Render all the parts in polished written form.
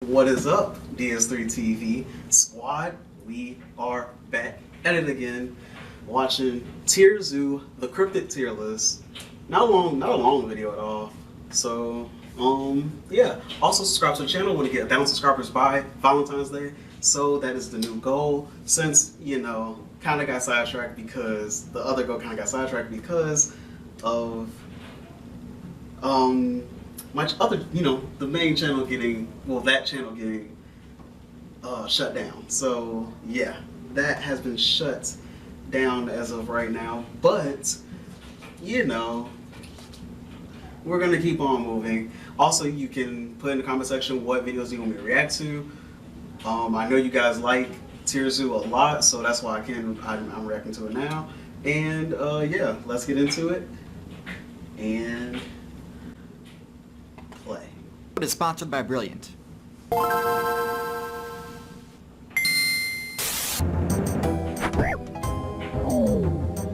What is up, DS3 TV squad? We are back at it again, watching Tier Zoo, the Cryptic tier list. Not a long video at all. So, yeah. Also subscribe to the channel. Want to get 1,000 subscribers by Valentine's Day. So that is the new goal. Since kind of got sidetracked because the other goal kind of got sidetracked because of my other, the main channel getting, that channel getting shut down. So yeah, that has been shut down as of right now. But we're gonna keep on moving. Also, you can put in the comment section what videos you want me to react to. I know you guys like Tier Zoo a lot, so that's why I'm reacting to it now. And yeah, let's get into it and play. It is sponsored by Brilliant.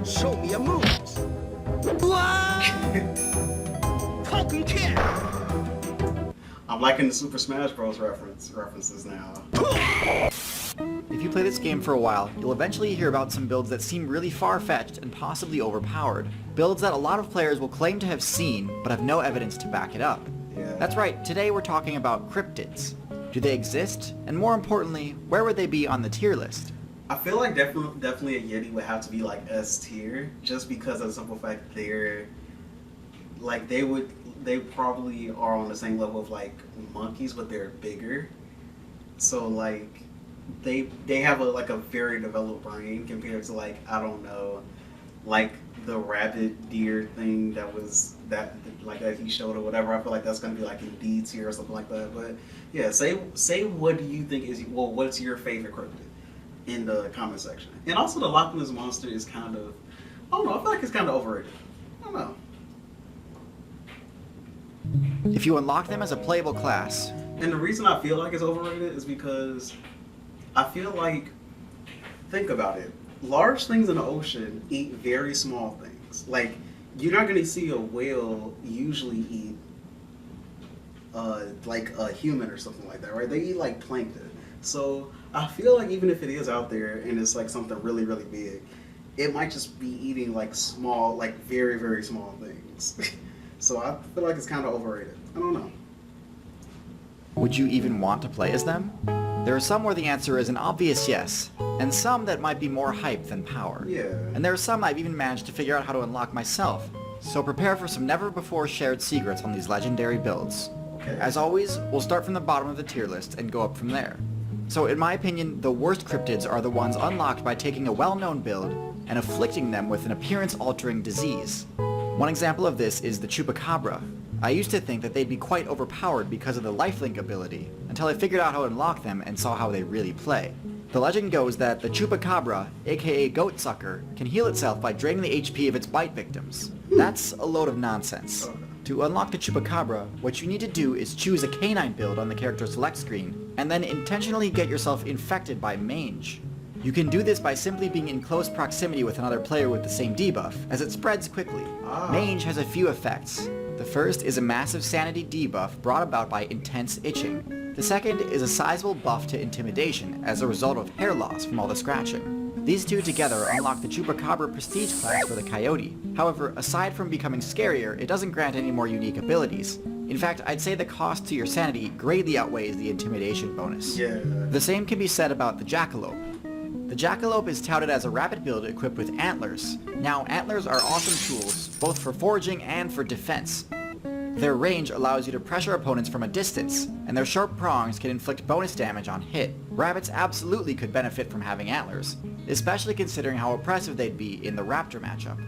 Show me your moves. Talking cat. I'm liking the Super Smash Bros. references now. If you play this game for a while, you'll eventually hear about some builds that seem really far-fetched and possibly overpowered. Builds that a lot of players will claim to have seen, but have no evidence to back it up. Yeah. That's right, today we're talking about cryptids. Do they exist? And more importantly, where would they be on the tier list? I feel like definitely a Yeti would have to be like S tier, just because of the simple fact they're like they probably are on the same level of like monkeys, but they're bigger. So like they have a very developed brain compared to like, I don't know, like the rabbit deer thing that he showed or whatever. I feel like that's gonna be like in D tier or something like that. But yeah, say what do you think is, what's your favorite cryptid in the comment section. And also the Loch Ness Monster is kind of, I don't know, I feel like it's kind of overrated. I don't know. If you unlock them as a playable class. And the reason I feel like it's overrated is because I feel like, think about it, large things in the ocean eat very small things. Like, you're not going to see a whale usually eat like a human or something like that, right? They eat like plankton. So I feel like even if it is out there and it's like something really, really big, it might just be eating like small, like very, very small things. So I feel like it's kind of overrated. I don't know. Would you even want to play as them? There are some where the answer is an obvious yes, and some that might be more hype than power. Yeah. And there are some I've even managed to figure out how to unlock myself. So prepare for some never before shared secrets on these legendary builds. Okay. As always, we'll start from the bottom of the tier list and go up from there. So in my opinion, the worst cryptids are the ones unlocked by taking a well-known build and afflicting them with an appearance-altering disease. One example of this is the Chupacabra. I used to think that they'd be quite overpowered because of the lifelink ability, until I figured out how to unlock them and saw how they really play. The legend goes that the Chupacabra, aka Goatsucker, can heal itself by draining the HP of its bite victims. That's a load of nonsense. To unlock the Chupacabra, what you need to do is choose a canine build on the character select screen, and then intentionally get yourself infected by mange. You can do this by simply being in close proximity with another player with the same debuff, as it spreads quickly. Mange has a few effects. The first is a massive sanity debuff brought about by intense itching. The second is a sizable buff to intimidation as a result of hair loss from all the scratching. These two together unlock the Chupacabra prestige class for the Coyote. However, aside from becoming scarier, it doesn't grant any more unique abilities. In fact, I'd say the cost to your sanity greatly outweighs the intimidation bonus. Yeah. The same can be said about the Jackalope. The Jackalope is touted as a rabbit build equipped with antlers. Now, antlers are awesome tools, both for foraging and for defense. Their range allows you to pressure opponents from a distance, and their sharp prongs can inflict bonus damage on hit. Rabbits absolutely could benefit from having antlers, especially considering how oppressive they'd be in the raptor matchup.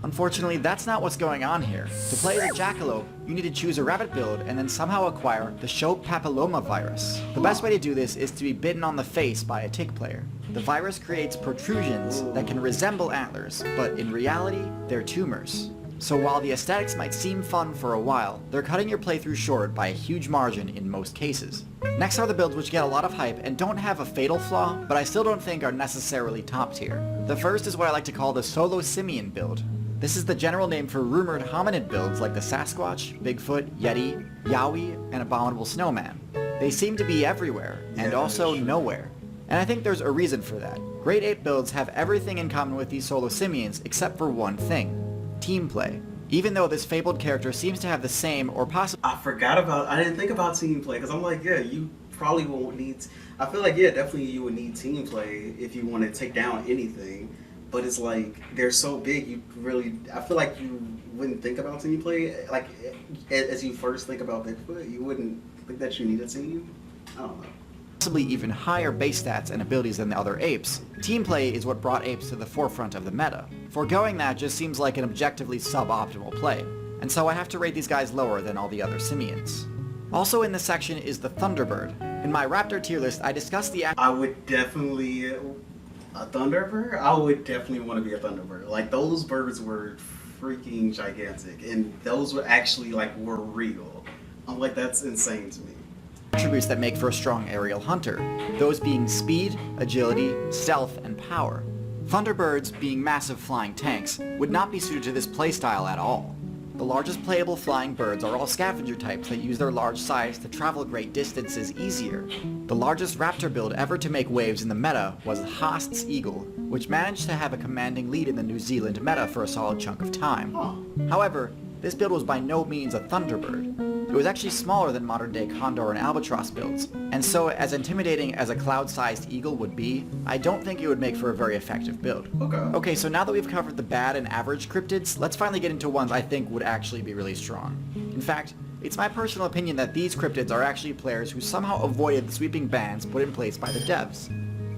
Unfortunately, that's not what's going on here. To play as a Jackalope, you need to choose a rabbit build and then somehow acquire the Show Papilloma virus. The best way to do this is to be bitten on the face by a tick player. The virus creates protrusions that can resemble antlers, but in reality, they're tumors. So while the aesthetics might seem fun for a while, they're cutting your playthrough short by a huge margin in most cases. Next are the builds which get a lot of hype and don't have a fatal flaw, but I still don't think are necessarily top tier. The first is what I like to call the Solo Simian build. This is the general name for rumored hominid builds like the Sasquatch, Bigfoot, Yeti, Yowie, and Abominable Snowman. They seem to be everywhere, and Yeah, also that's true. nowhere. And I think there's a reason for that. Great Ape builds have everything in common with these solo simians except for one thing: team play. Even though this fabled character seems to have the same or possibly I didn't think about team play, because I'm like, yeah, you probably won't need, I feel like, yeah, definitely you would need team play if you want to take down anything. But it's like, they're so big, I feel like you wouldn't think about team play. Like, as you first think about Bigfoot, you wouldn't think that you need a team. I don't know. even higher base stats and abilities than the other apes, team play is what brought apes to the forefront of the meta. Foregoing that just seems like an objectively suboptimal play, and so I have to rate these guys lower than all the other simians. Also in this section is the Thunderbird. In my Raptor tier list, I discussed the I would definitely, a Thunderbird? I would definitely want to be a Thunderbird. Like, those birds were freaking gigantic, and those were actually, like, were real. I'm like, that's insane to me. attributes that make for a strong aerial hunter, those being speed, agility, stealth, and power. Thunderbirds, being massive flying tanks, would not be suited to this playstyle at all. The largest playable flying birds are all scavenger types that use their large size to travel great distances easier. The largest raptor build ever to make waves in the meta was Haast's Eagle, which managed to have a commanding lead in the New Zealand meta for a solid chunk of time. However, this build was by no means a Thunderbird. It was actually smaller than modern-day Condor and Albatross builds, and so as intimidating as a cloud-sized eagle would be, I don't think it would make for a very effective build. Okay, so now that we've covered the bad and average cryptids, let's finally get into ones I think would actually be really strong. In fact, it's my personal opinion that these cryptids are actually players who somehow avoided the sweeping bans put in place by the devs.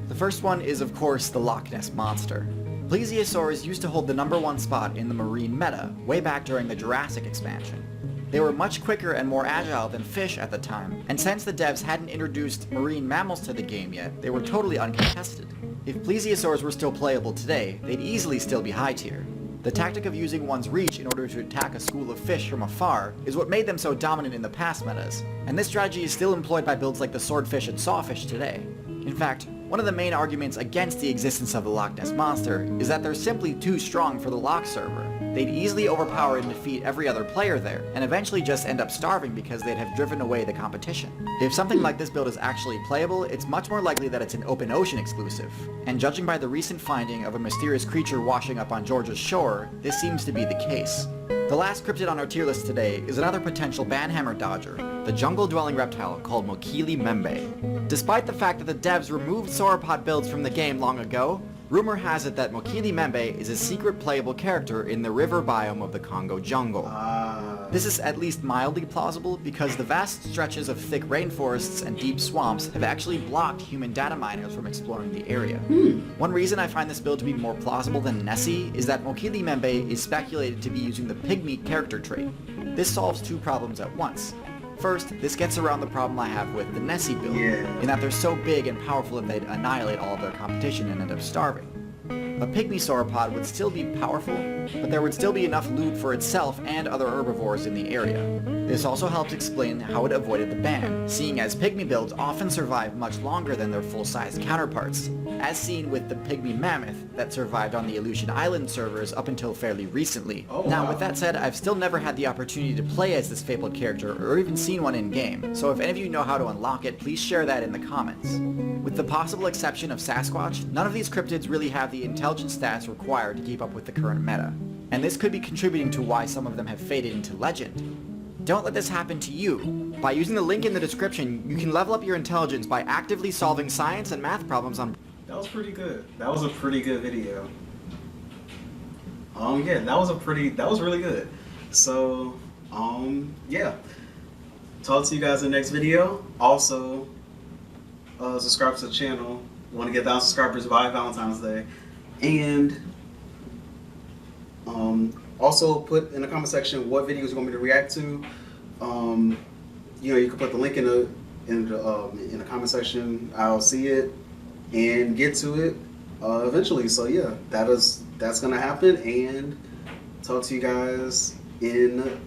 The first one is, of course, the Loch Ness Monster. Plesiosaurs used to hold the #1 spot in the marine meta, way back during the Jurassic expansion. They were much quicker and more agile than fish at the time, and since the devs hadn't introduced marine mammals to the game yet, they were totally uncontested. If plesiosaurs were still playable today, they'd easily still be high tier. The tactic of using one's reach in order to attack a school of fish from afar is what made them so dominant in the past metas, and this strategy is still employed by builds like the swordfish and sawfish today. In fact, one of the main arguments against the existence of the Loch Ness Monster is that they're simply too strong for the Loch server. They'd easily overpower and defeat every other player there, and eventually just end up starving because they'd have driven away the competition. If something like this build is actually playable, it's much more likely that it's an open ocean exclusive. And judging by the recent finding of a mysterious creature washing up on Georgia's shore, this seems to be the case. The last cryptid on our tier list today is another potential banhammer dodger, the jungle-dwelling reptile called Mokili Membe. Despite the fact that the devs removed sauropod builds from the game long ago, rumor has it that Mokili Membe is a secret playable character in the river biome of the Congo jungle. This is at least mildly plausible because the vast stretches of thick rainforests and deep swamps have actually blocked human data miners from exploring the area. One reason I find this build to be more plausible than Nessie is that Mokili Membe is speculated to be using the pygmy character trait. This solves two problems at once. First, this gets around the problem I have with the Nessie build, in that they're so big and powerful that they'd annihilate all of their competition and end up starving. A pygmy sauropod would still be powerful, but there would still be enough loot for itself and other herbivores in the area. This also helps explain how it avoided the ban, seeing as pygmy builds often survive much longer than their full-sized counterparts, as seen with the pygmy mammoth that survived on the Aleutian Island servers up until fairly recently. Now, with that said, I've still never had the opportunity to play as this fabled character or even seen one in-game, so if any of you know how to unlock it, please share that in the comments. With the possible exception of Sasquatch, none of these cryptids really have the intelligence stats required to keep up with the current meta, and this could be contributing to why some of them have faded into legend. Don't let this happen to you. By using the link in the description, you can level up your intelligence by actively solving science and math problems on... That was pretty good. That was a pretty good video. Yeah, that was really good. So, yeah. Talk to you guys in the next video. Also, subscribe to the channel. Want to get 1,000 subscribers by Valentine's Day. And, also put in the comment section what videos you want me to react to. You know, you can put the link in the comment section. I'll see it and get to it eventually. So yeah, that's gonna happen, and talk to you guys in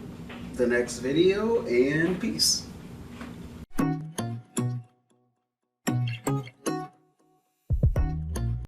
the next video, and peace.